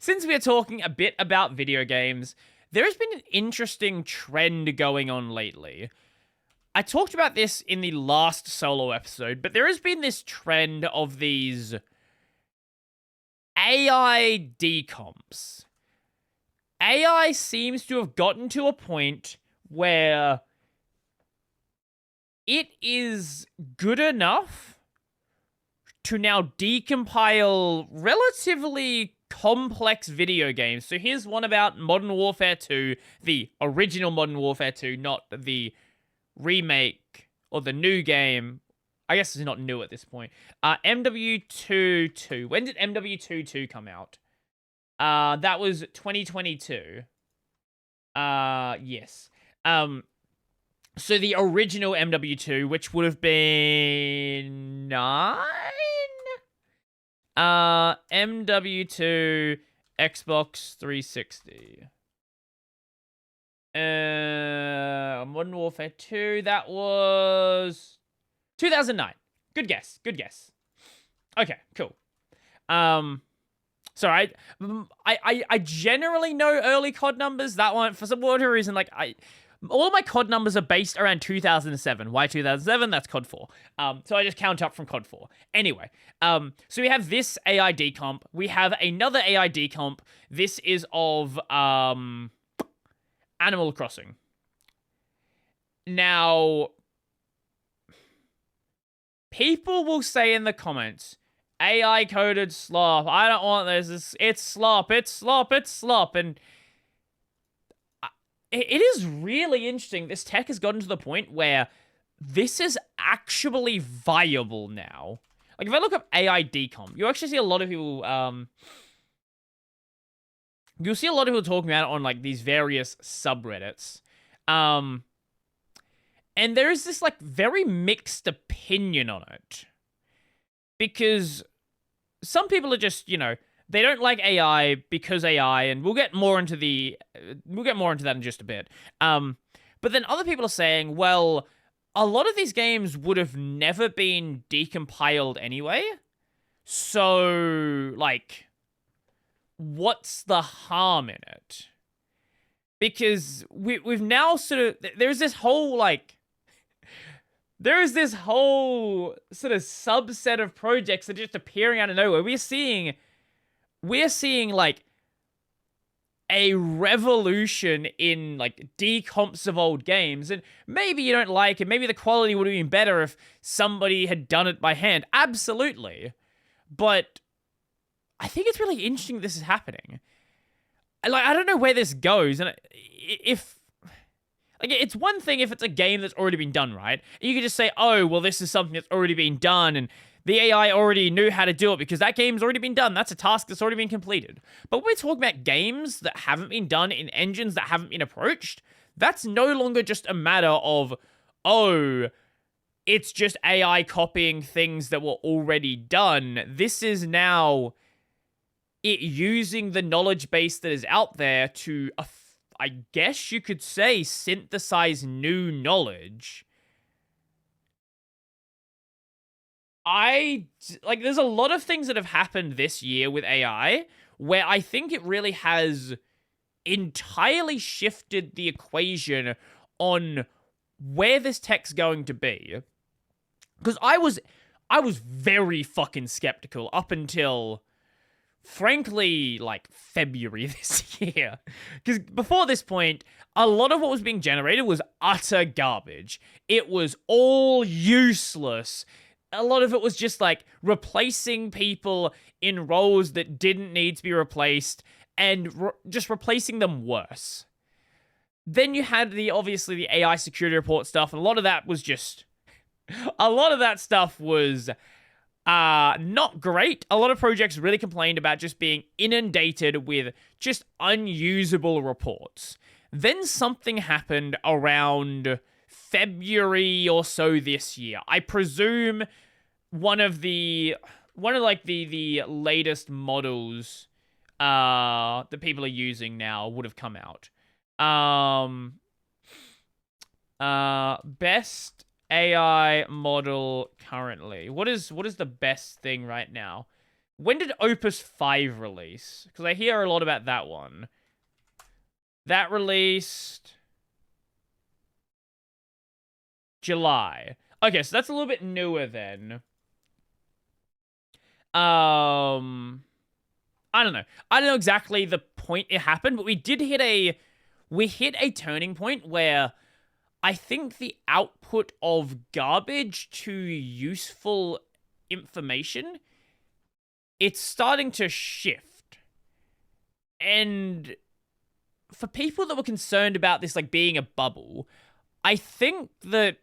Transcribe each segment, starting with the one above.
since we're talking a bit about video games, there has been an interesting trend going on lately. I talked about this in the last solo episode, but there has been this trend of these AI decomps. AI seems to have gotten to a point where it is good enough to now decompile relatively complex video games. So here's one about Modern Warfare 2, the original Modern Warfare 2, not the remake or the new game. I guess it's not new at this point. MW22. When did MW22 come out? That was 2022. Yes. So the original MW2, which would have been 9? MW2 Xbox 360. Modern Warfare 2, that was 2009. Good guess. Good guess. Okay, cool. So I generally know early COD numbers. That one, for some whatever reason, like all of my COD numbers are based around 2007. Why 2007? That's COD 4. So I just count up from COD 4. Anyway, so we have this AI decomp. We have another AI decomp. This is of Animal Crossing. Now, people will say in the comments, AI coded slop. I don't want this. It's slop. It's slop. It's slop. And it is really interesting. This tech has gotten to the point where this is actually viable now. Like, if I look up AI decomp, you actually see a lot of people, you'll see a lot of people talking about it on, like, these various subreddits. And there is this, like, very mixed opinion on it. Because some people are just, you know, they don't like AI because AI, and we'll get more into that in just a bit. But then other people are saying, well, a lot of these games would have never been decompiled anyway. So, like, what's the harm in it? Because we've now sort of, there's this whole sort of subset of projects that are just appearing out of nowhere. We're seeing like a revolution in like decomps of old games, and maybe you don't like it, maybe the quality would have been better if somebody had done it by hand. Absolutely. But I think it's really interesting that this is happening. Like, I don't know where this goes, and if like, it's one thing if it's a game that's already been done, right? You could just say, oh, well, this is something that's already been done, and the AI already knew how to do it because that game's already been done. That's a task that's already been completed. But when we're talking about games that haven't been done in engines that haven't been approached, that's no longer just a matter of, oh, it's just AI copying things that were already done. This is now it using the knowledge base that is out there to, I guess you could say, synthesize new knowledge. There's a lot of things that have happened this year with AI where I think it really has entirely shifted the equation on where this tech's going to be. Because I was very fucking skeptical up until, frankly, like, February this year. Because before this point, a lot of what was being generated was utter garbage. It was all useless. A lot of it was just, like, replacing people in roles that didn't need to be replaced and just replacing them worse. Then you had obviously the AI security report stuff, and a lot of that was just... a lot of that stuff was not great. A lot of projects really complained about just being inundated with just unusable reports. Then something happened around February or so this year. I presume one of the latest models that people are using now would have come out. Best AI model currently. What is the best thing right now? when did Opus 5 release? Because I hear a lot about that one. That released July. Okay, so that's a little bit newer then. I don't know. I don't know exactly the point it happened, but we hit a turning point where I think the output of garbage to useful information, it's starting to shift. And for people that were concerned about this like being a bubble, I think that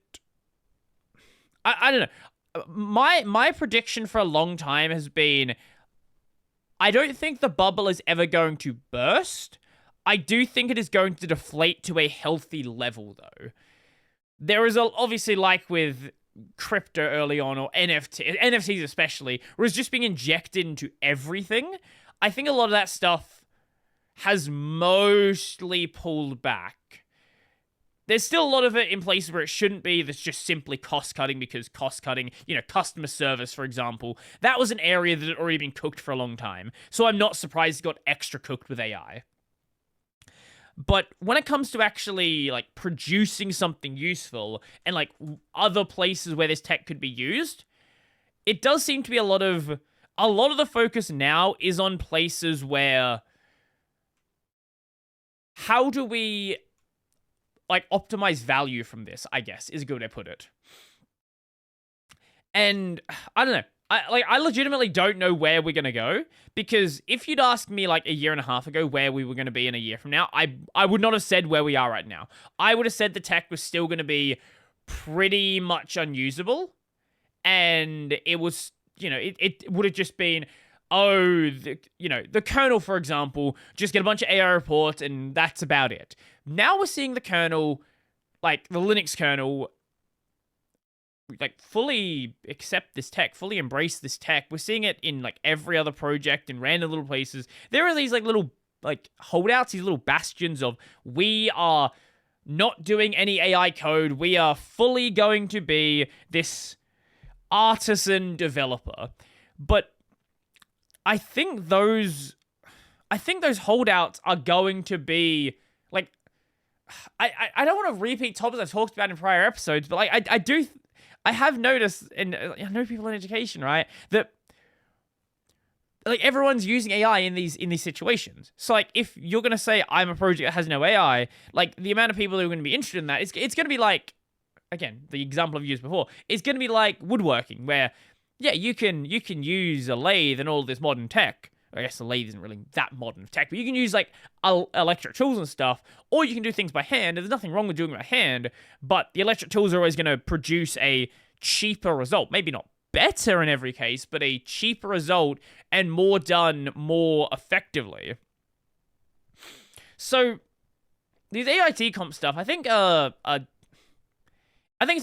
I don't know. My prediction for a long time has been I don't think the bubble is ever going to burst. I do think it is going to deflate to a healthy level though. There is obviously like with crypto early on or NFTs especially, where it's just being injected into everything. I think a lot of that stuff has mostly pulled back. There's still a lot of it in places where it shouldn't be that's just simply cost cutting because cost cutting, customer service, for example, that was an area that had already been cooked for a long time. So I'm not surprised it got extra cooked with AI. But when it comes to actually like producing something useful and like other places where this tech could be used, it does seem to be a lot of the focus now is on places where how do we like optimize value from this, I guess, is a good way to put it. And I don't know. I legitimately don't know where we're going to go, because if you'd asked me like a year and a half ago where we were going to be in a year from now, I would not have said where we are right now. I would have said the tech was still going to be pretty much unusable, and it was, it would have just been, the kernel, for example, just get a bunch of AI reports and that's about it. Now we're seeing the kernel, like the Linux kernel, like fully accept this tech, fully embrace this tech. We're seeing it in like every other project in random little places. There are these like little like holdouts, these little bastions of we are not doing any AI code. We are fully going to be this artisan developer. But I think those holdouts are going to be like, I don't want to repeat topics I've talked about in prior episodes, but like I have noticed, and I know people in education, right, that like everyone's using AI in these situations. So like if you're gonna say I'm a project that has no AI, like the amount of people who are gonna be interested in that, it's gonna be like, again, the example I've used before, it's gonna be like woodworking, where yeah, you can use a lathe and all this modern tech. I guess the lathe isn't really that modern tech, but you can use like electric tools and stuff, or you can do things by hand. There's nothing wrong with doing it by hand, but the electric tools are always going to produce a cheaper result. Maybe not better in every case, but a cheaper result and more done more effectively. So these AI decomp stuff, I think it's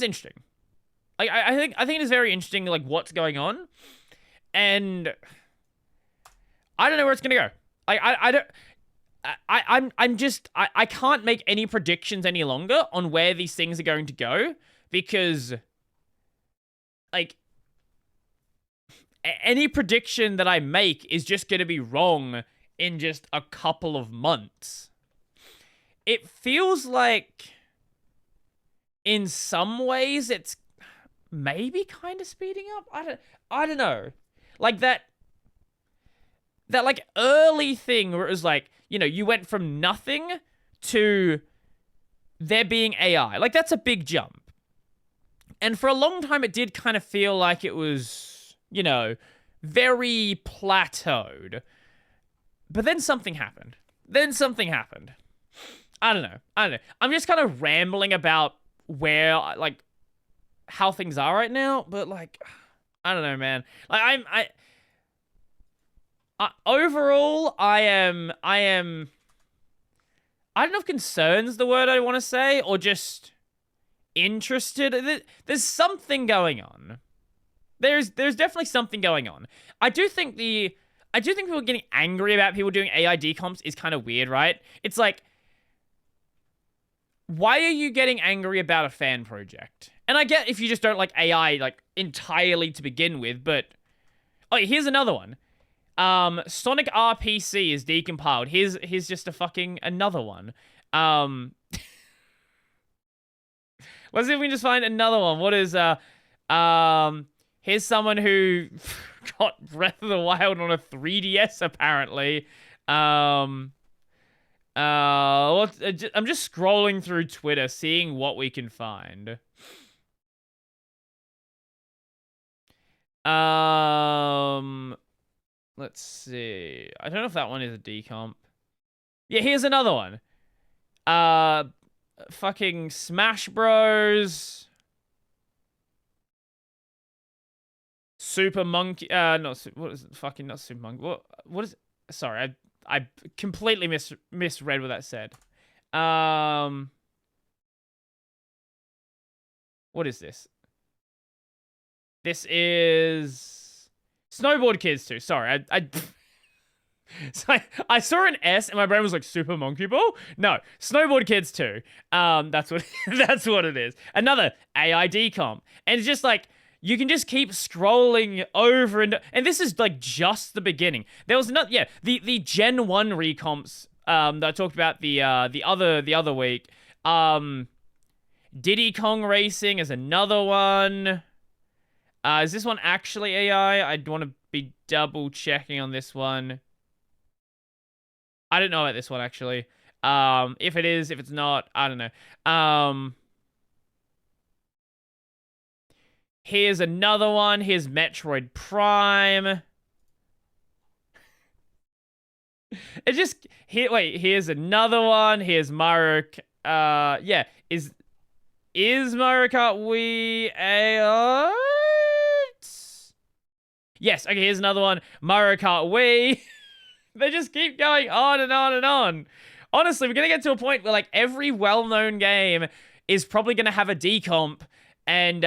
interesting. Like I think it is very interesting, like what's going on, and I don't know where it's gonna go. Like I can't make any predictions any longer on where these things are going to go, because like any prediction that I make is just gonna be wrong in just a couple of months. It feels like in some ways it's maybe kind of speeding up. I don't know. Like that like early thing where it was like, you went from nothing to there being AI. Like that's a big jump. And for a long time it did kind of feel like it was, very plateaued. But then something happened. I don't know. I'm just kind of rambling about where like how things are right now, but like I don't know, man. Like overall, I don't know if concern's the word I want to say, or just interested. There's something going on. There's definitely something going on. I do think people getting angry about people doing AI decomps is kind of weird, right? It's like, why are you getting angry about a fan project? And I get if you just don't like AI like entirely to begin with, but here's another one. Sonic RPC is decompiled. Here's just a fucking another one. Let's see if we can just find another one. What is here's someone who got Breath of the Wild on a 3DS apparently. I'm just scrolling through Twitter, seeing what we can find. Let's see. I don't know if that one is a decomp. Yeah, here's another one. Fucking Smash Bros. Super Monkey. What is it? Fucking not Super Monkey. What is it? Sorry, I completely misread what that said. What is this? This is Snowboard Kids 2. Sorry, so I saw an S and my brain was like Super Monkey Ball. No, Snowboard Kids 2. That's what that's what it is. Another AI decomp, and it's just like you can just keep scrolling over and this is like just the beginning. There was not the Gen 1 recomps that I talked about the other week. Diddy Kong Racing is another one. Is this one actually AI? I'd want to be double checking on this one. I don't know about this one actually. If it is, if it's not, I don't know. Here's another one. Here's Metroid Prime. It just here's another one. Here's Mario. Yeah, is Mario Kart Wii AI? Yes. Okay. Here's another one. Mario Kart Wii. They just keep going on and on and on. Honestly, we're gonna get to a point where like every well-known game is probably gonna have a decomp, and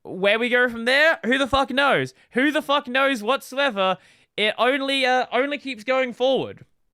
where we go from there, who the fuck knows? Who the fuck knows whatsoever? It only keeps going forward.